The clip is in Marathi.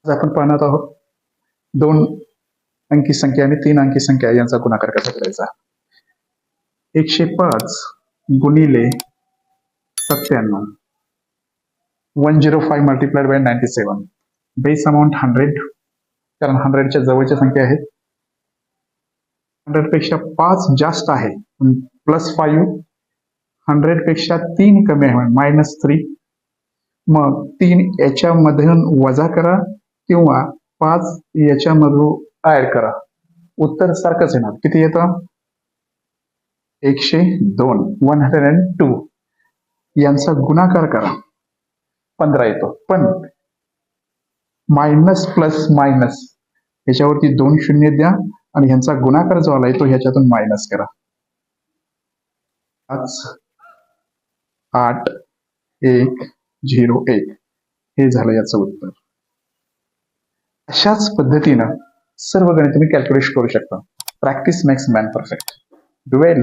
आज आपण पाहणार आहोत 2 अंकी संख्या आणि 3 अंकी संख्या यांचा गुणाकार कसा करायचा. 105 गुणिले 97, 105 मल्टिप्लाइड बाय 97, बेस अमाउंट 100, कारण 100च्या जवळच्या संख्या आहेत. 100 पेक्षा 5 जास्त आहे, +5, 100 पेक्षा 3 कमी आहे, -3. मग 3 याच्यामधून वजा करा किंवा 5 याच्यामधून ऍड करा, उत्तर सारखंच येणार. किती येतं? 102, 102 यांचा गुणाकार करा, 15 येतो. पण मायनस प्लस मायनस याच्यावरती 2 शून्य द्या आणि ह्यांचा गुणाकार जो आलाय तो ह्याच्यातून मायनस करा. 5, 8, 1, 0, 1 हे झालं याचं उत्तर. अशाच पद्धतीनं सर्व गणित तुम्ही कॅल्क्युलेट करू शकता. Practice makes man perfect. Do well.